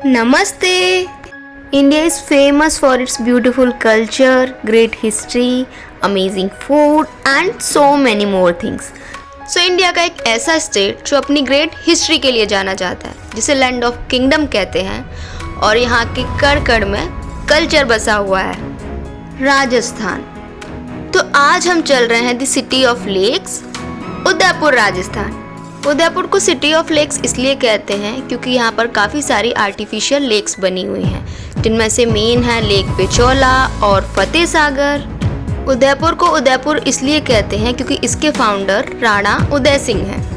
Namaste! India is famous for its beautiful culture, great history, amazing food and so many more things. So India का एक ऐसा state जो अपनी great history के लिए जाना जाता है, जिसे लैंड ऑफ किंगडम कहते हैं, और यहाँ के कण कण में कल्चर बसा हुआ है, राजस्थान। तो आज हम चल रहे हैं the city of lakes, Udaipur, Rajasthan. Udaipur को सिटी ऑफ लेक्स इसलिए कहते हैं क्योंकि यहाँ पर काफ़ी सारी आर्टिफिशियल लेक्स बनी हुई हैं, जिनमें से मेन है लेक पिचोला और फतेह सागर। उदयपुर को उदयपुर इसलिए कहते हैं क्योंकि इसके फाउंडर राणा उदय सिंह हैं।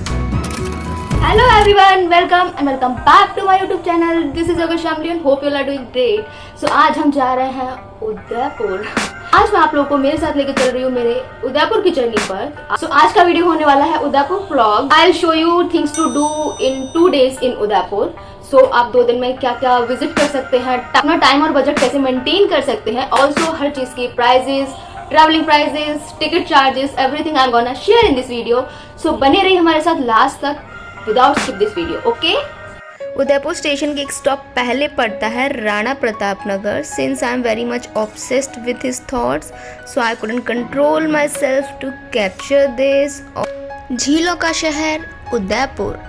Hello everyone, welcome and welcome back to my YouTube channel. This is Yogesh Shamli and hope you all are doing great. So आज हम जा रहे हैं उदयपुर। आज मैं आप लोगों को मेरे साथ लेके चल रही हूँ मेरे उदयपुर की जर्नी पर। So आज का वीडियो होने वाला है Udaipur vlog. I'll show you things to do in 2 days in Udaipur. So आप 2 दिन में क्या क्या विजिट कर सकते हैं, अपना टाइम और बजट कैसे मेंटेन कर सकते हैं, ऑल्सो हर चीज़ की prices, travelling prices, ticket charges, everything I am gonna share in this video. So बने रहिए हमारे साथ लास्ट तक without skip this video, okay? Udaipur station के एक स्टॉप पहले पड़ता है Rana Pratap Nagar. Since I am very much obsessed with his thoughts, so I couldn't control myself to capture this. झीलों का शहर उदयपुर।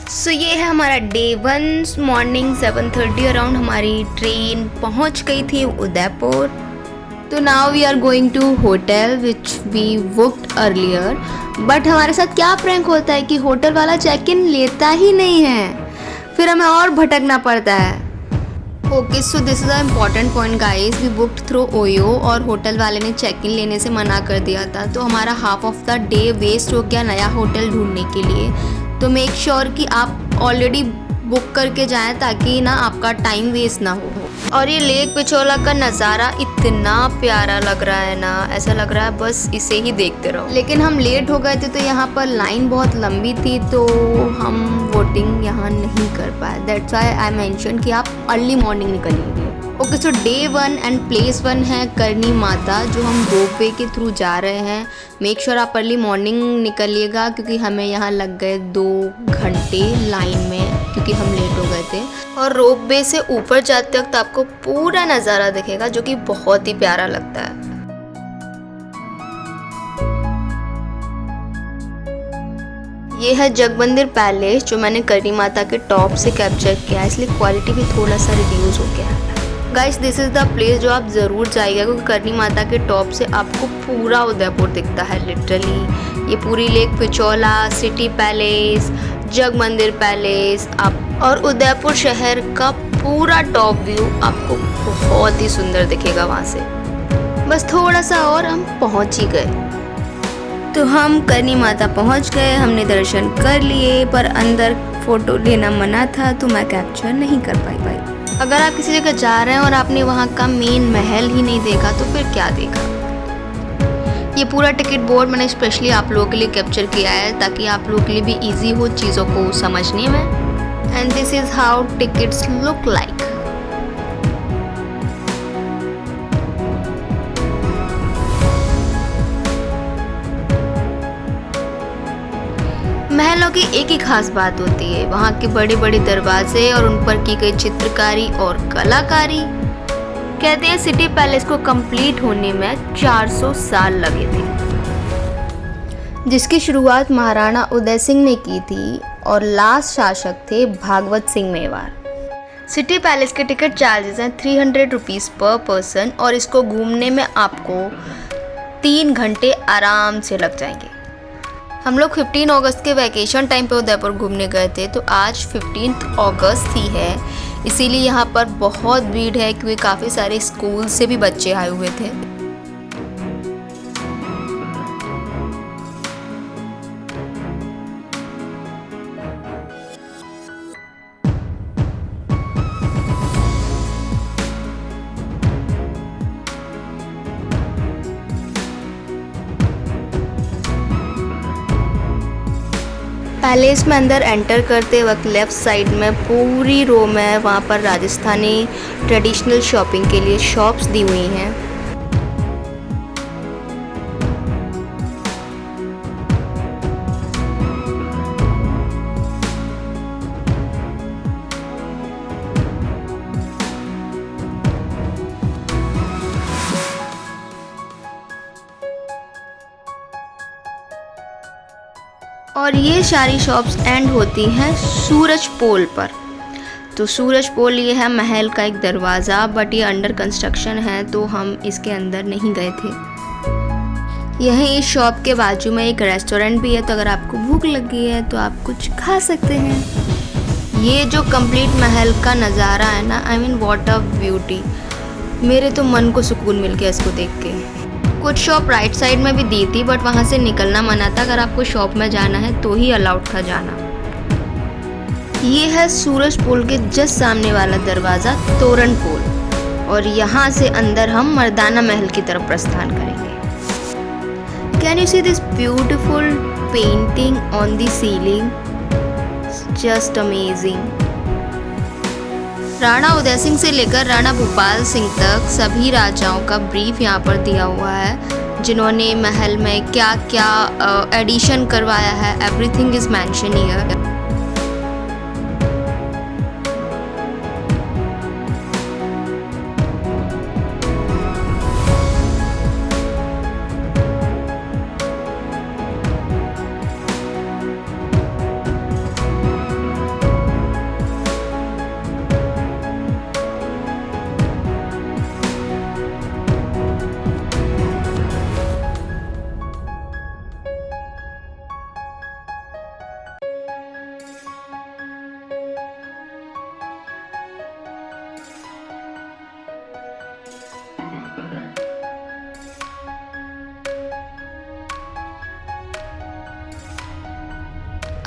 सो ये है हमारा डे 1। मॉर्निंग 7:30 अराउंड हमारी ट्रेन पहुंच गई थी उदयपुर। तो now we are going to hotel which we booked earlier. But हमारे साथ क्या प्रैंक होता है कि होटल वाला चेक इन लेता ही नहीं है, फिर हमें और भटकना पड़ता है। Okay, so this is a important point guys, we booked through OYO और होटल वाले ने चेक इन लेने से मना कर दिया था, तो हमारा half of the day waste हो गया नया होटल ढूंढने के लिए। तो मेक श्योर कि आप ऑलरेडी बुक करके जाएं ताकि ना आपका टाइम वेस्ट ना हो। और ये लेक पिचोला का नज़ारा इतना प्यारा लग रहा है ना, ऐसा लग रहा है बस इसे ही देखते रहो। लेकिन हम लेट हो गए थे तो यहाँ पर लाइन बहुत लंबी थी, तो हम वोटिंग यहाँ नहीं कर पाए। दैट्स व्हाई आई मेंशन कि आप अर्ली मॉर्निंग निकलिए। Okay, so day 1 and place 1 है करनी माता, जो हम रोपवे के थ्रू जा रहे हैं। मेक श्योर आप अर्ली मॉर्निंग निकलिएगा क्योंकि हमें यहाँ लग गए 2 घंटे लाइन में, क्योंकि हम लेट हो गए थे। और रोपवे से ऊपर जाते वक्त आपको पूरा नज़ारा दिखेगा जो कि बहुत ही प्यारा लगता है। ये है जगमंदिर पैलेस, जो मैंने करनी माता के टॉप से कैप्चर किया है, इसलिए क्वालिटी भी थोड़ा सा रिड्यूस हो गया है। Guys, this is the place जो आप ज़रूर जाइएगा क्योंकि करनी माता के टॉप से आपको पूरा उदयपुर दिखता है लिटरली। ये पूरी lake Pichola, city palace, Jag Mandir palace आप और उदयपुर शहर का पूरा टॉप व्यू आपको बहुत ही सुंदर दिखेगा वहाँ से। बस थोड़ा सा और हम पहुँच ही गए। तो हम करनी माता पहुँच गए, हमने दर्शन कर लिए, पर अंदर फ़ोटो लेना मना था तो मैं कैप्चर नहीं कर पाई। अगर आप किसी जगह जा रहे हैं और आपने वहाँ का मेन महल ही नहीं देखा तो फिर क्या देखा। ये पूरा टिकट बोर्ड मैंने स्पेशली आप लोगों के लिए कैप्चर किया है ताकि आप लोगों के लिए भी इजी हो चीज़ों को समझने में। And this is how tickets look like. महलों की एक ही खास बात होती है, वहाँ के बड़े बड़े दरवाजे और उन पर की गई चित्रकारी और कलाकारी। कहते हैं सिटी पैलेस को कंप्लीट होने में 400 साल लगे थे, जिसकी शुरुआत महाराणा उदय सिंह ने की थी और लास्ट शासक थे भागवत सिंह मेवाड़। सिटी पैलेस के टिकट चार्जेस हैं 300 रुपीज़ पर पर्सन और इसको घूमने में आपको 3 घंटे आराम से लग जाएंगे। हम लोग 15 अगस्त के वैकेशन टाइम पे उदयपुर घूमने गए थे, तो आज 15 अगस्त ही है, इसीलिए यहाँ पर बहुत भीड़ है क्योंकि काफ़ी सारे स्कूल से भी बच्चे आए हुए थे। पैलेस में अंदर एंटर करते वक्त लेफ़्ट साइड में पूरी रो में वहाँ पर राजस्थानी ट्रेडिशनल शॉपिंग के लिए शॉप्स दी हुई हैं। और ये सारी शॉप्स एंड होती हैं सूरज पोल पर। तो सूरज पोल ये है महल का एक दरवाज़ा, बट ये अंडर कंस्ट्रक्शन है तो हम इसके अंदर नहीं गए थे। यहीं इस शॉप के बाजू में एक रेस्टोरेंट भी है, तो अगर आपको भूख लगी है तो आप कुछ खा सकते हैं। ये जो कंप्लीट महल का नज़ारा है ना, I mean what a beauty. मेरे तो मन को सुकून मिल गया इसको देख के। कुछ शॉप राइट साइड में भी दी थी, बट वहाँ से निकलना मना था। अगर आपको शॉप में जाना है तो ही अलाउड था जाना। ये है सूरज पोल के जस्ट सामने वाला दरवाज़ा, तोरण पोल, और यहाँ से अंदर हम मर्दाना महल की तरफ प्रस्थान करेंगे। Can you see this beautiful painting on the ceiling, just amazing. Rana Uday Singh से लेकर राणा भूपाल सिंह तक सभी राजाओं का ब्रीफ यहाँ पर दिया हुआ है, जिन्होंने महल में क्या क्या एडिशन करवाया है। Everything is mention here.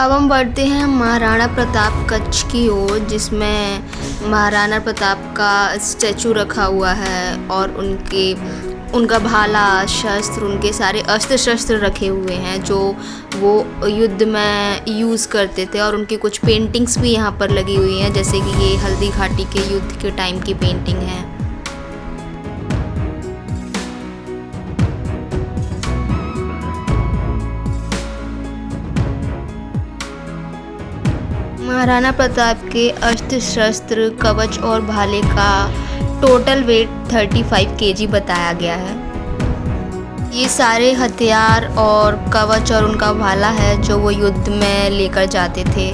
अब हम बढ़ते हैं महाराणा प्रताप कच्छ की ओर, जिसमें महाराणा प्रताप का स्टैचू रखा हुआ है और उनका भाला, शस्त्र, उनके सारे अस्त्र शस्त्र रखे हुए हैं जो वो युद्ध में यूज़ करते थे। और उनकी कुछ पेंटिंग्स भी यहाँ पर लगी हुई हैं, जैसे कि ये हल्दी घाटी के युद्ध के टाइम की पेंटिंग है। महाराणा प्रताप के अस्त्र शस्त्र, कवच और भाले का टोटल वेट 35 kg बताया गया है। ये सारे हथियार और कवच और उनका भाला है जो वो युद्ध में लेकर जाते थे।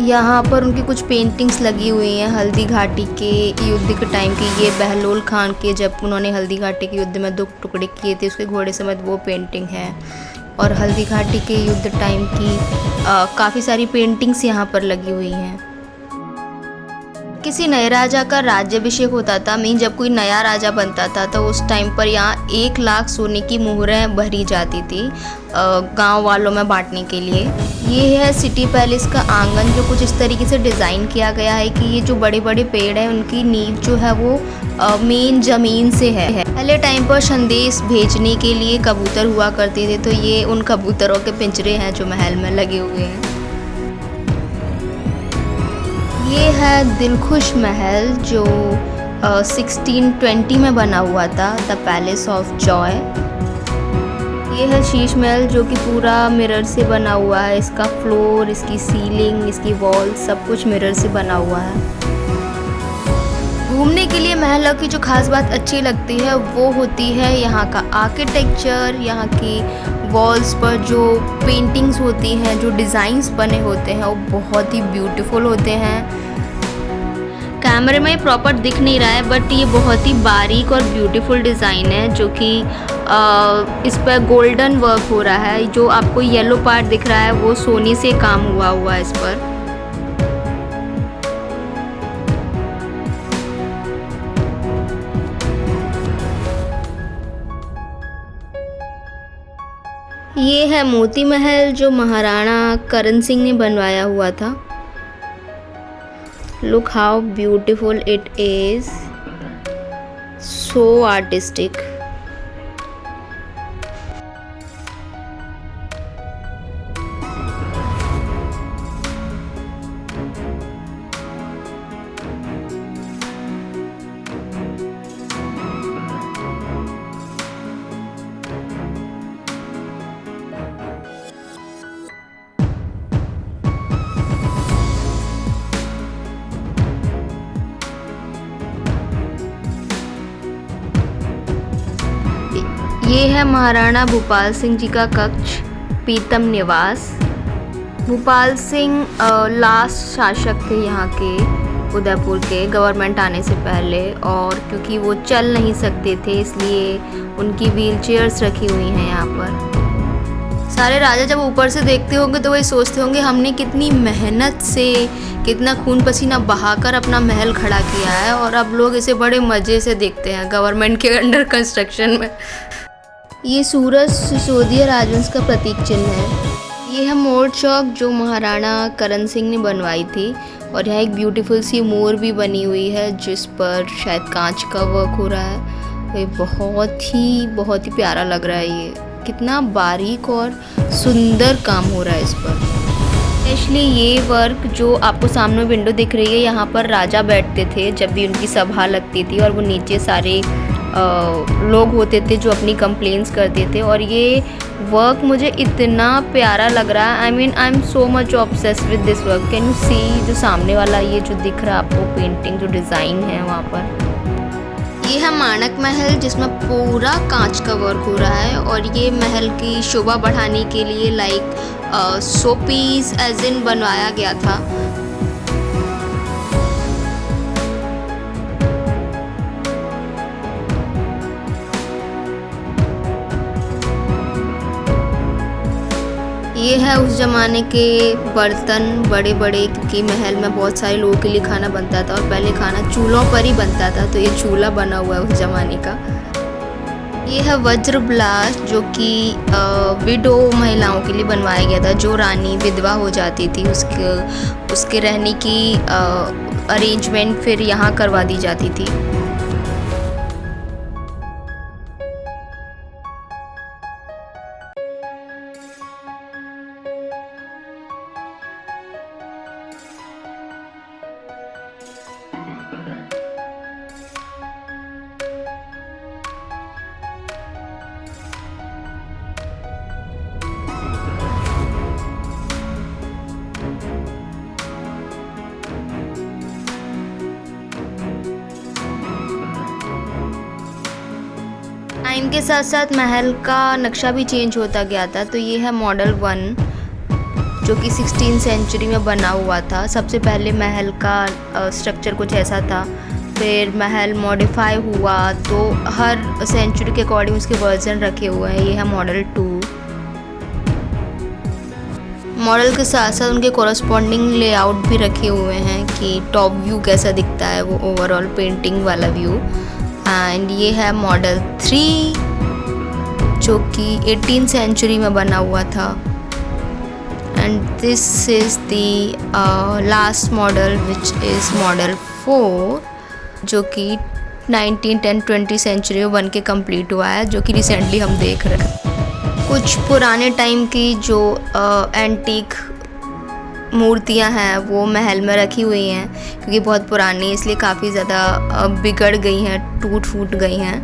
यहाँ पर उनकी कुछ पेंटिंग्स लगी हुई हैं हल्दी घाटी के युद्ध के टाइम की। ये बहलोल खान के, जब उन्होंने हल्दी घाटी के युद्ध में 2 टुकड़े किए थे, उसके घोड़े समेत वो पेंटिंग है। और हल्दी घाटी के युद्ध टाइम की काफ़ी सारी पेंटिंग्स यहाँ पर लगी हुई हैं। किसी नए राजा का राज्याभिषेक होता था, मीन जब कोई नया राजा बनता था तो उस टाइम पर यहाँ 1 लाख सोने की मुहरें भरी जाती थी गांव वालों में बांटने के लिए। ये है सिटी पैलेस का आंगन, जो कुछ इस तरीके से डिज़ाइन किया गया है कि ये जो बड़े बड़े पेड़ हैं उनकी नींव जो है वो मेन ज़मीन से है। पहले टाइम पर संदेश भेजने के लिए कबूतर हुआ करते थे, तो ये उन कबूतरों के पिंजरे हैं जो महल में लगे हुए हैं। ये है दिलखुश महल जो 1620 में बना हुआ था, द पैलेस ऑफ जॉय। ये है शीश महल जो कि पूरा मिरर से बना हुआ है। इसका फ्लोर, इसकी सीलिंग, इसकी वॉल सब कुछ मिरर से बना हुआ है। घूमने के लिए महलों की जो खास बात अच्छी लगती है वो होती है यहाँ का आर्किटेक्चर। यहाँ की वॉल्स पर जो पेंटिंग्स होती हैं, जो डिज़ाइंस बने होते हैं, वो बहुत ही ब्यूटीफुल होते हैं। कैमरे में प्रॉपर दिख नहीं रहा है, बट ये बहुत ही बारीक और ब्यूटीफुल डिज़ाइन है, जो कि इस पर गोल्डन वर्क हो रहा है। जो आपको येलो पार्ट दिख रहा है वो सोने से काम हुआ है इस पर। ये है मोती महल जो महाराणा करण सिंह ने बनवाया हुआ था। Look how beautiful it is, so artistic. ये है महाराणा भूपाल सिंह जी का कक्ष। पीतम निवास। भूपाल सिंह लास्ट शासक थे यहाँ के उदयपुर के गवर्नमेंट आने से पहले, और क्योंकि वो चल नहीं सकते थे इसलिए उनकी व्हील चेयर्स रखी हुई हैं यहाँ पर। सारे राजा जब ऊपर से देखते होंगे तो वही सोचते होंगे हमने कितनी मेहनत से, कितना खून पसीना बहाकर अपना महल खड़ा किया है, और अब लोग इसे बड़े मज़े से देखते हैं गवर्नमेंट के अंडर कंस्ट्रक्शन में। ये सूरज सिसोदिया राजवंश का प्रतीक चिन्ह है। ये है मोर चौक जो महाराणा करण सिंह ने बनवाई थी, और यहाँ एक ब्यूटीफुल सी मोर भी बनी हुई है जिस पर शायद कांच का वर्क हो रहा है। ये बहुत ही प्यारा लग रहा है। ये कितना बारीक और सुंदर काम हो रहा है इस पर। स्पेशली ये वर्क जो आपको सामने विंडो दिख रही है, यहाँ पर राजा बैठते थे जब भी उनकी सभा लगती थी, और वो नीचे सारे लोग होते थे जो अपनी कंप्लेंट्स करते थे। और ये वर्क मुझे इतना प्यारा लग रहा है। I am so much obsessed with this work. Can you see जो सामने वाला ये जो दिख रहा है आपको पेंटिंग, जो डिज़ाइन है वहाँ पर। ये है मानक महल जिसमें पूरा कांच का वर्क हो रहा है, और ये महल की शोभा बढ़ाने के लिए लाइक शो पीस एज इन बनवाया गया था। ये है उस ज़माने के बर्तन बड़े बड़े, क्योंकि महल में बहुत सारे लोगों के लिए खाना बनता था, और पहले खाना चूल्हों पर ही बनता था, तो ये चूल्हा बना हुआ है उस ज़माने का। ये है वज्र ब्लास्ट जो कि विडो महिलाओं के लिए बनवाया गया था। जो रानी विधवा हो जाती थी उसके रहने की अरेंजमेंट फिर यहाँ करवा दी जाती थी। टाइम के साथ साथ महल का नक्शा भी चेंज होता गया था। तो ये है मॉडल 1 जो कि 16th सेंचुरी में बना हुआ था। सबसे पहले महल का स्ट्रक्चर कुछ ऐसा था, फिर महल मॉडिफाई हुआ, तो हर सेंचुरी के अकॉर्डिंग उसके वर्जन रखे हुए हैं। ये है मॉडल 2। मॉडल के साथ साथ उनके कॉरस्पॉन्डिंग लेआउट भी रखे हुए हैं कि टॉप व्यू कैसा दिखता है, वो ओवरऑल पेंटिंग वाला व्यू। एंड ये है मॉडल 3 जो कि 18th सेंचुरी में बना हुआ था। And this is the last model which is model 4 जो कि 19th and 20th सेंचुरी में बन के कम्प्लीट हुआ है, जो कि रिसेंटली हम देख रहे हैं। कुछ पुराने टाइम की जो एंटीक मूर्तियां हैं वो महल में रखी हुई हैं, क्योंकि बहुत पुरानी इसलिए काफ़ी ज़्यादा बिगड़ गई हैं, टूट फूट गई हैं।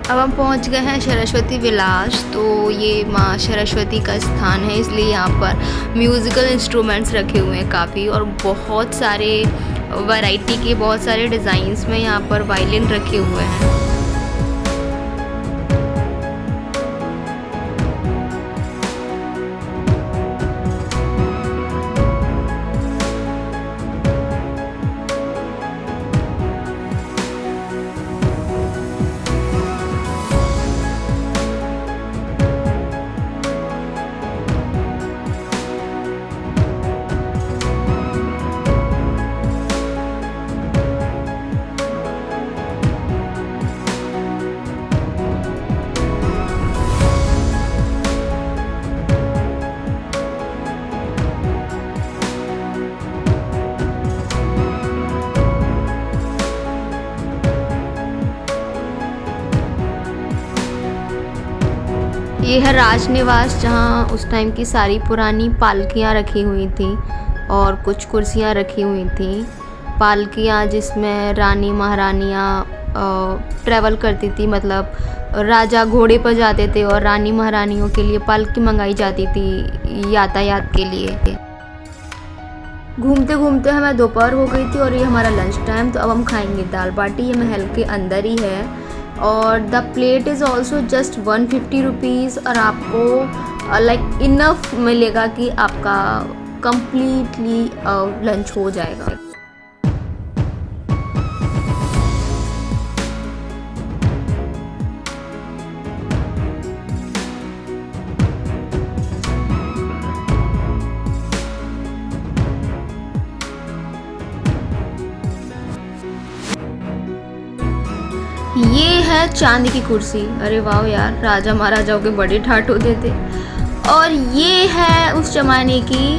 अब हम पहुंच गए हैं सरस्वती विलास। तो ये माँ सरस्वती का स्थान है, इसलिए यहाँ पर म्यूज़िकल इंस्ट्रूमेंट्स रखे हुए हैं काफ़ी, और बहुत सारे वैरायटी के बहुत सारे डिज़ाइंस में यहाँ पर वायलिन रखे हुए हैं। ये है राजनिवास, जहाँ उस टाइम की सारी पुरानी पालकियाँ रखी हुई थी और कुछ कुर्सियाँ रखी हुई थी। पालकियाँ जिसमें रानी महारानियाँ ट्रैवल करती थी, मतलब राजा घोड़े पर जाते थे और रानी महारानियों के लिए पालकी मंगाई जाती थी यातायात के लिए। घूमते घूमते हमें दोपहर हो गई थी और ये हमारा लंच टाइम। तो अब हम खाएंगे दाल बाटी। ये महल के अंदर ही है और the plate is also just 150 rupees और आपको लाइक इनफ मिलेगा कि आपका कम्प्लीटली लंच हो जाएगा। ये है चांदी की कुर्सी। अरे वाह यार, राजा महाराजाओं के बड़े ठाट होते थे। और ये है उस जमाने की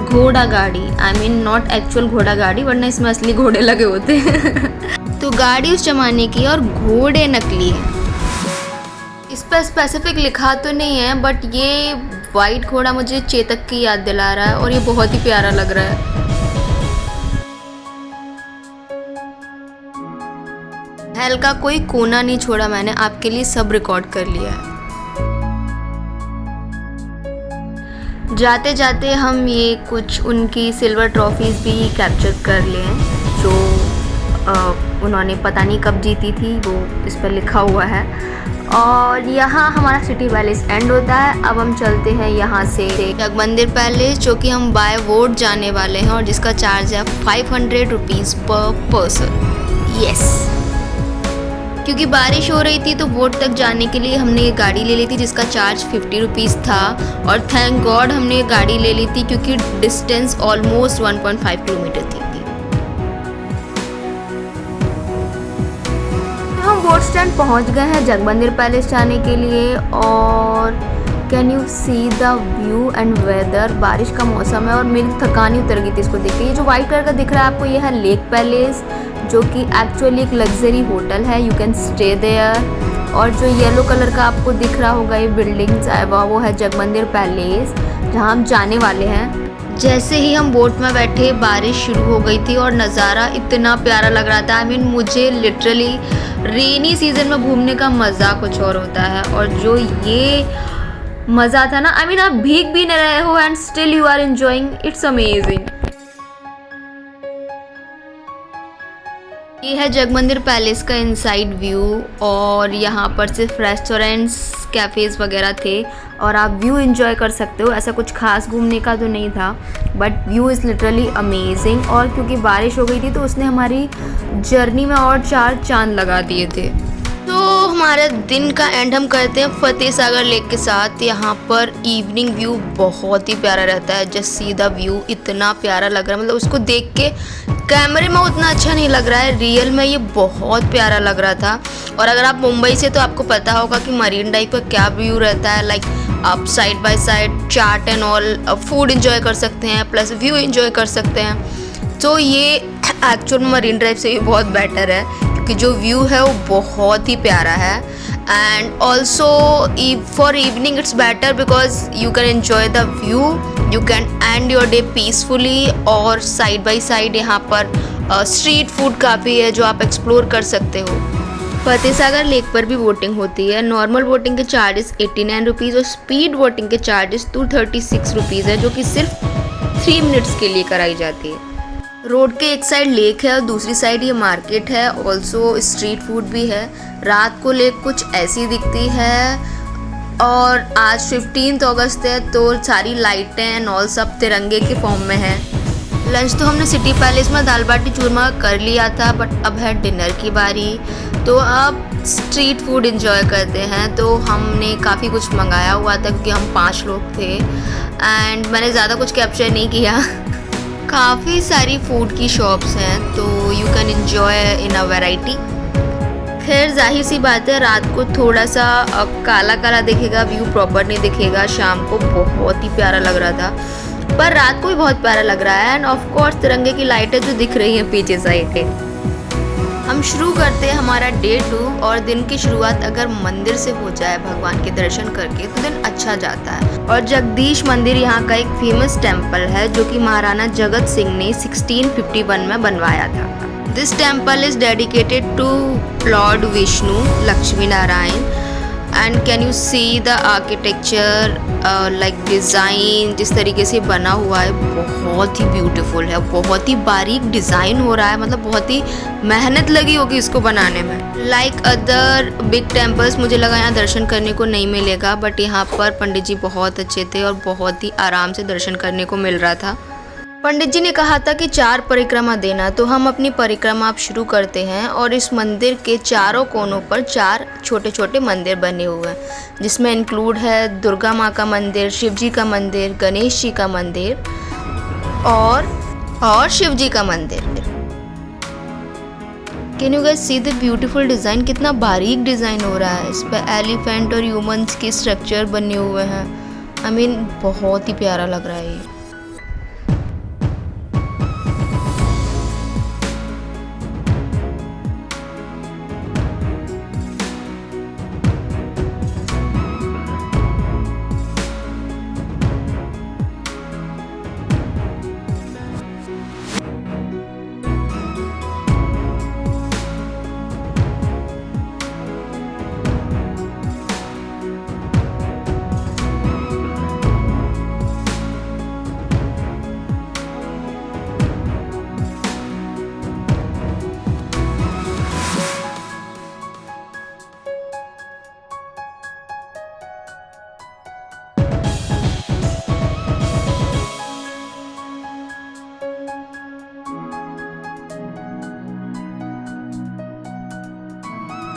घोड़ा गाड़ी। आई मीन नॉट एक्चुअल घोड़ा गाड़ी, वरना इसमें असली घोड़े लगे होते हैं। तो गाड़ी उस जमाने की और घोड़े नकली हैं। इस पर स्पेसिफिक लिखा तो नहीं है, बट ये वाइट घोड़ा मुझे चेतक की याद दिला रहा है और ये बहुत ही प्यारा लग रहा है। महल का कोई कोना नहीं छोड़ा मैंने, आपके लिए सब रिकॉर्ड कर लिया है। जाते जाते हम ये कुछ उनकी सिल्वर ट्रॉफीज भी कैप्चर कर लिए जो उन्होंने पता नहीं कब जीती थी, वो इस पर लिखा हुआ है। और यहाँ हमारा सिटी पैलेस एंड होता है। अब हम चलते हैं यहाँ से जगमंदिर पैलेस, जो कि हम बाय वोट जाने वाले हैं और जिसका चार्ज है 500 रुपीज़ पर पर्सन। यस, क्योंकि बारिश हो रही थी तो वोट तक जाने के लिए हमने ये गाड़ी ले ली थी जिसका चार्ज 50 रुपीज़ था। और थैंक गॉड हमने ये गाड़ी ले ली थी क्योंकि डिस्टेंस ऑलमोस्ट 1.5 किलोमीटर थी। तो हम वोट स्टैंड पहुंच गए हैं जगमंदिर पैलेस जाने के लिए। और can you see the view and weather. बारिश का मौसम है और मेरी थकान ही उतर गई थी इसको देख के। ये जो वाइट कलर का दिख रहा है आपको, ये है लेक पैलेस, जो कि एक्चुअली एक लग्जरी होटल है। You can stay there. और जो येलो कलर का आपको दिख रहा होगा ये बिल्डिंग्स है, वो है जगमंदिर पैलेस जहाँ हम जाने वाले हैं। जैसे ही हम बोट में बैठे बारिश शुरू हो गई थी और नज़ारा इतना प्यारा लग रहा था। आई मीन मुझे लिटरली रेनी सीजन में घूमने का मज़ा कुछ और होता है। और जो ये मज़ा था ना, आई मीन आप भीग भी नहीं रहे हो and still you are enjoying, it's amazing. ये है जगमंदिर पैलेस का इनसाइड व्यू और यहाँ पर सिर्फ रेस्टोरेंट्स कैफ़ेज़ वगैरह थे और आप व्यू एंजॉय कर सकते हो। ऐसा कुछ खास घूमने का तो नहीं था, but view is literally amazing. और क्योंकि बारिश हो गई थी तो उसने हमारी जर्नी में और 4 चांद लगा दिए थे। तो हमारे दिन का एंड हम करते हैं फतेह सागर लेक के साथ। यहाँ पर इवनिंग व्यू बहुत ही प्यारा रहता है। जस्ट सी द व्यू, इतना प्यारा लग रहा है, मतलब उसको देख के कैमरे में उतना अच्छा नहीं लग रहा है, रियल में ये बहुत प्यारा लग रहा था। और अगर आप मुंबई से तो आपको पता होगा कि मरीन ड्राइव का क्या व्यू रहता है। लाइक आप side by side chaat and all food enjoy कर सकते हैं प्लस व्यू एंजॉय कर सकते हैं। तो ये एक्चुअल में मरीन ड्राइव से भी बहुत बेटर है क्योंकि जो व्यू है वो बहुत ही प्यारा है। And also for evening it's better because you can enjoy the view, you can and your day peacefully. और साइड बाय साइड यहाँ पर स्ट्रीट फूड काफ़ी है जो आप एक्सप्लोर कर सकते हो। फतेह सागर लेक पर भी बोटिंग होती है। नॉर्मल बोटिंग के चार्जेस 89 रुपीज़ और स्पीड बोटिंग के चार्जेस 236 रुपीज़ है, जो कि सिर्फ 3 मिनट्स के लिए कराई जाती है। रोड के एक साइड लेक है और दूसरी साइड ये मार्केट है। ऑल्सो स्ट्रीट फूड भी है। रात को लेक कुछ ऐसी दिखती है। और आज 15 अगस्त है तो सारी लाइटें एंड ऑल सब तिरंगे के फॉर्म में है। लंच तो हमने सिटी पैलेस में दाल बाटी चूरमा कर लिया था, बट अब है डिनर की बारी। तो अब स्ट्रीट फूड एंजॉय करते हैं। तो हमने काफ़ी कुछ मंगाया हुआ था क्योंकि हम 5 लोग थे एंड मैंने ज़्यादा कुछ कैप्चर नहीं किया। काफ़ी सारी फूड की शॉप्स हैं तो you can enjoy in a variety. खैर जाहिर सी बात है रात को थोड़ा सा काला काला दिखेगा, व्यू प्रॉपर नहीं दिखेगा। शाम को बहुत ही प्यारा लग रहा था, पर रात को भी बहुत प्यारा लग रहा है। एंड ऑफ कोर्स तिरंगे की लाइटें जो दिख रही हैं पीछे साइड है। हम शुरू करते हैं हमारा डे 2 और दिन की शुरुआत अगर मंदिर से हो जाए भगवान के दर्शन करके तो दिन अच्छा जाता है। और जगदीश मंदिर यहाँ का एक फेमस टेम्पल है जो कि महाराणा जगत सिंह ने 1651 में बनवाया था। This temple is dedicated to lord Vishnu Lakshmi Narayan and can you see the architecture, like design जिस तरीके से बना हुआ है बहुत ही ब्यूटीफुल है, बहुत ही बारीक डिज़ाइन हो रहा है, मतलब बहुत ही मेहनत लगी होगी इसको बनाने में। लाइक अदर बिग टेम्पल्स मुझे लगा यहाँ दर्शन करने को नहीं मिलेगा, बट यहाँ पर पंडित जी बहुत अच्छे थे और बहुत ही आराम से दर्शन करने को मिल रहा था। पंडित जी ने कहा था कि 4 परिक्रमा देना, तो हम अपनी परिक्रमा अब शुरू करते हैं। और इस मंदिर के चारों कोनों पर 4 छोटे छोटे मंदिर बने हुए हैं, जिसमें इंक्लूड है दुर्गा माँ का मंदिर, शिव जी का मंदिर, गणेश जी का मंदिर और शिव जी का मंदिर। Can you guys see the beautiful design, कितना बारीक डिज़ाइन हो रहा है। इस पर एलिफेंट और ह्यूमंस के स्ट्रक्चर बने हुए हैं। आई मीन बहुत ही प्यारा लग रहा है ये।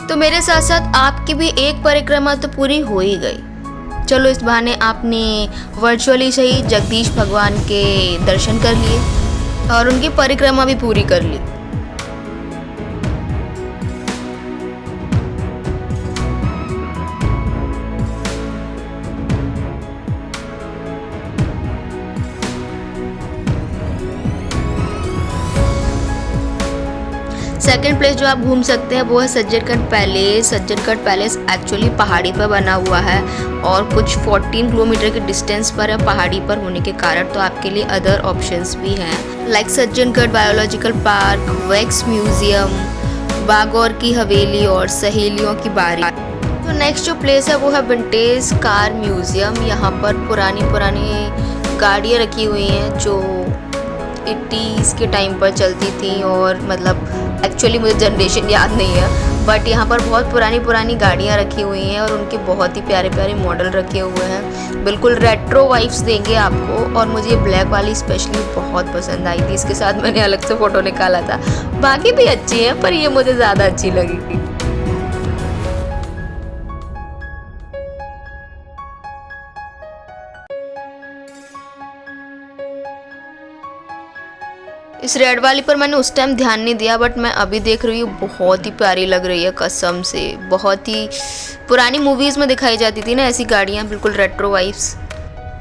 तो मेरे साथ साथ आपकी भी एक परिक्रमा तो पूरी हो ही गई। चलो इस बहाने आपने वर्चुअली सही जगदीश भगवान के दर्शन कर लिए और उनकी परिक्रमा भी पूरी कर ली। सेकेंड प्लेस जो आप घूम सकते हैं वो है Sajjangarh palace. Sajjangarh palace actually पहाड़ी पर बना हुआ है और कुछ 14 किलोमीटर के डिस्टेंस पर है। पहाड़ी पर होने के कारण तो आपके लिए अदर ऑप्शंस भी हैं, like Sajjangarh biological park, wax museum, Bagore की हवेली और सहेलियों की बारी। तो नेक्स्ट जो प्लेस है वो है विंटेज कार म्यूजियम। यहाँ पर पुरानी गाड़ियाँ रखी हुई हैं जो 80s के टाइम पर चलती थी, और मतलब एक्चुअली मुझे जनरेशन याद नहीं है, बट यहाँ पर बहुत पुरानी गाड़ियाँ रखी हुई हैं और उनके बहुत ही प्यारे मॉडल रखे हुए हैं। बिल्कुल रेट्रो वाइब्स देंगे आपको, और मुझे ये ब्लैक वाली स्पेशली बहुत पसंद आई थी। इसके साथ मैंने अलग से फ़ोटो निकाला था। बाकी भी अच्छी हैं पर ये मुझे ज़्यादा अच्छी लगी। इस रेड वाली पर मैंने उस टाइम ध्यान नहीं दिया, बट मैं अभी देख रही हूँ, बहुत ही प्यारी लग रही है कसम से। बहुत ही पुरानी मूवीज़ में दिखाई जाती थी ना ऐसी गाड़ियाँ, बिल्कुल रेट्रो वाइब्स।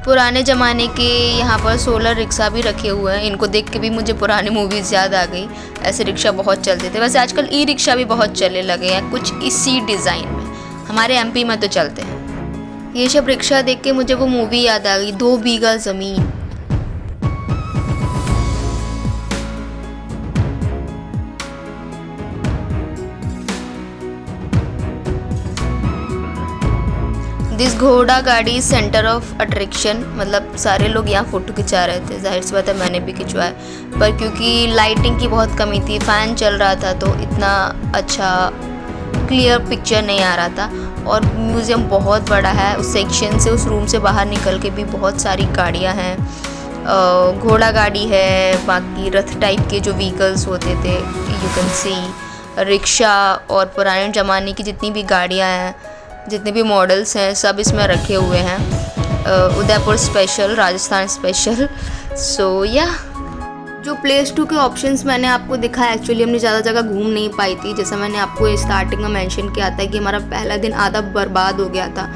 पुराने ज़माने के यहाँ पर सोलर रिक्शा भी रखे हुए हैं। इनको देख के भी मुझे पुरानी मूवीज़ याद आ गई। ऐसे रिक्शा बहुत चलते थे। वैसे आजकल ई रिक्शा भी बहुत चलने लगे हैं, कुछ इसी डिज़ाइन में। हमारे MP में तो चलते हैं। ये सब रिक्शा देख के मुझे वो मूवी याद आ गई, 2 बीघा ज़मीन। दिस घोड़ा गाड़ी सेंटर ऑफ अट्रैक्शन, मतलब सारे लोग यहाँ फ़ोटो खिंचा रहे थे। जाहिर सी बात है मैंने भी खिंचवाया, पर क्योंकि लाइटिंग की बहुत कमी थी, फ़ैन चल रहा था, तो इतना अच्छा क्लियर पिक्चर नहीं आ रहा था। और म्यूज़ियम बहुत बड़ा है। उस सेक्शन से, उस रूम से बाहर निकल के भी बहुत सारी गाड़ियाँ हैं। घोड़ा गाड़ी है, बाकी रथ टाइप के जो व्हीकल्स होते थे, यू कैन सी रिक्शा, और पुराने ज़माने की जितनी भी गाड़ियाँ हैं, जितने भी मॉडल्स हैं, सब इसमें रखे हुए हैं। Udaipur special, Rajasthan special. So या जो प्लेस 2 के ऑप्शंस मैंने आपको दिखाया, एक्चुअली हमने ज़्यादा जगह घूम नहीं पाई थी। जैसा मैंने आपको स्टार्टिंग में मेंशन किया था कि हमारा पहला दिन आधा बर्बाद हो गया था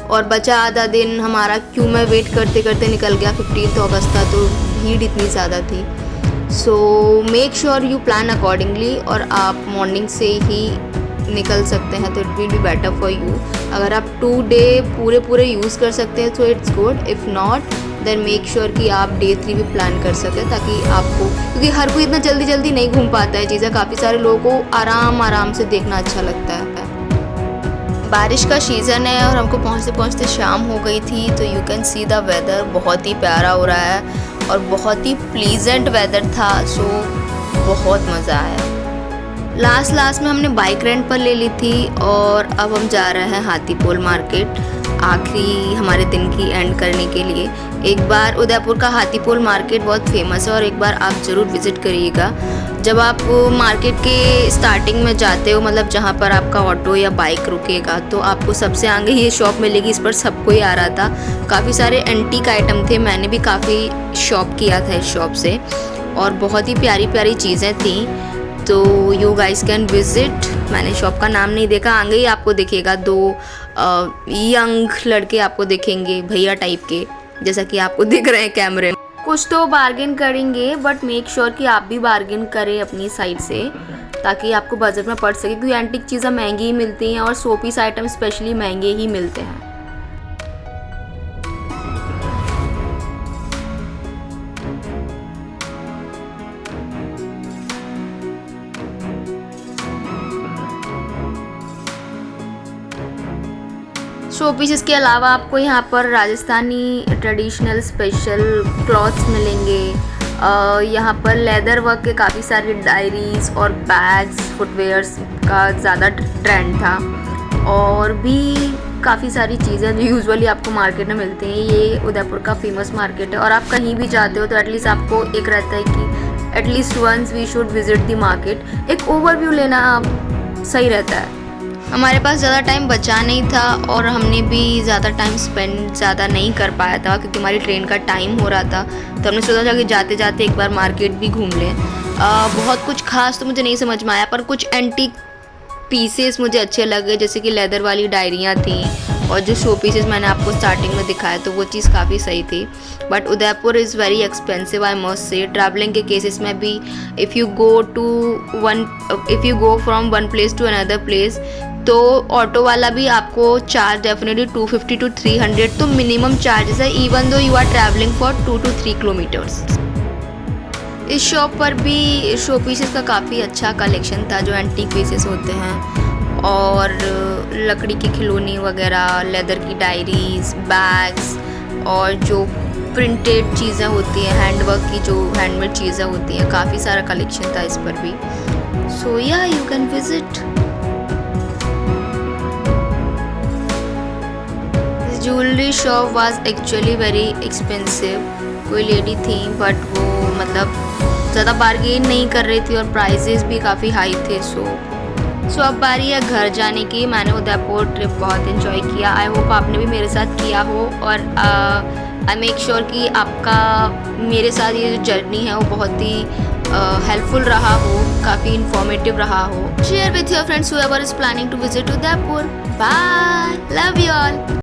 और बचा आधा दिन हमारा क्यों में वेट करते करते निकल गया। 15 अगस्त था तो भीड़ इतनी ज़्यादा थी। So make sure you plan accordingly, और आप मॉर्निंग से ही निकल सकते हैं तो it will be better for you. अगर आप 2 डे पूरे यूज़ कर सकते हैं तो it's good, if not then make sure कि आप डे 3 भी प्लान कर सकें, ताकि आपको, क्योंकि हर कोई इतना जल्दी नहीं घूम पाता है चीज़ें। काफ़ी सारे लोगों को आराम से देखना अच्छा लगता है। बारिश का सीज़न है और हमको पहुँचते पहुँचते शाम हो गई थी, तो you can see the weather बहुत ही प्यारा हो रहा है और बहुत ही प्लीजेंट वेदर था। सो बहुत मज़ा आया। लास्ट में हमने बाइक रेंट पर ले ली थी और अब हम जा रहे हैं हाथीपोल मार्केट आखिरी हमारे दिन की एंड करने के लिए। एक बार उदयपुर का हाथीपोल मार्केट बहुत फेमस है और एक बार आप ज़रूर विज़िट करिएगा। जब आप मार्केट के स्टार्टिंग में जाते हो, मतलब जहाँ पर आपका ऑटो या बाइक रुकेगा, तो आपको सबसे आगे ये शॉप मिलेगी। इस पर सबको ही आ रहा था, काफ़ी सारे एंटीक आइटम थे। मैंने भी काफ़ी शॉप किया था इस शॉप से और बहुत ही प्यारी प्यारी चीज़ें थी। तो यू गाइस कैन विज़िट। मैंने शॉप का नाम नहीं देखा, आगे ही आपको दिखेगा। 2 यंग लड़के आपको दिखेंगे, भैया टाइप के, जैसा कि आपको दिख रहे हैं कैमरे में। कुछ तो बार्गेन करेंगे, बट मेक श्योर कि आप भी बार्गेन करें अपनी साइड से, ताकि आपको बजट में पड़ सके, क्योंकि एंटीक चीज़ें महंगी ही मिलती हैं और शो पीस आइटम स्पेशली महंगे ही मिलते हैं। शो पीसेस के अलावा आपको यहाँ पर राजस्थानी ट्रेडिशनल स्पेशल क्लॉथ्स मिलेंगे। यहाँ पर लेदर वर्क के काफ़ी सारे डायरीज और बैग्स, फुटवेयर्स का ज़्यादा ट्रेंड था और भी काफ़ी सारी चीज़ें जो यूजुअली आपको मार्केट में मिलती हैं। ये उदयपुर का फेमस मार्केट है और आप कहीं भी जाते हो तो एटलीस्ट आपको एक रहता है कि at least once we should visit the market. एक ओवरव्यू लेना सही रहता है। हमारे पास ज़्यादा टाइम बचा नहीं था और हमने भी ज़्यादा टाइम स्पेंड ज़्यादा नहीं कर पाया था, क्योंकि हमारी ट्रेन का टाइम हो रहा था। तो हमने सोचा था कि जाते जाते एक बार मार्केट भी घूम लें। बहुत कुछ खास तो मुझे नहीं समझ में आया, पर कुछ एंटीक पीसेस मुझे अच्छे लगे, जैसे कि लेदर वाली डायरियाँ थी और जो शो पीसेस मैंने आपको स्टार्टिंग में दिखाया, तो वो चीज़ काफ़ी सही थी। But Udaipur is very expensive, I must say. Travelling के केसेस में भी if you go from one place to another place, तो ऑटो वाला भी आपको चार्ज डेफिनेटली 250 to 300 तो मिनिमम चार्जेस है, even though you are travelling for 2 to 3 kilometres. इस शॉप पर भी शो पीसेस का काफ़ी अच्छा कलेक्शन था, जो एंटीक पीसेस होते हैं, और लकड़ी के खिलौने वगैरह, लेदर की डायरीज, बैग्स और जो प्रिंटेड चीज़ें होती हैं, हैंडवर्क की जो हैंडमेड चीज़ें होती हैं, काफ़ी सारा कलेक्शन था इस पर भी। सो या you can visit. Jewellery shop was actually very expensive. कोई लेडी थी बट वो मतलब ज़्यादा बार्गेन नहीं कर रही थी और प्राइजेस भी काफ़ी हाई थे। सो अब बारी है घर जाने की। मैंने उदयपुर ट्रिप बहुत एंजॉय किया। आई होप आपने भी मेरे साथ किया हो और आई मेक श्योर कि आपका मेरे साथ ये जो जर्नी है वो बहुत ही हेल्पफुल रहा हो, काफ़ी इंफॉर्मेटिव रहा हो। Share with your friends whoever is planning to visit Udaipur. Bye, love you all.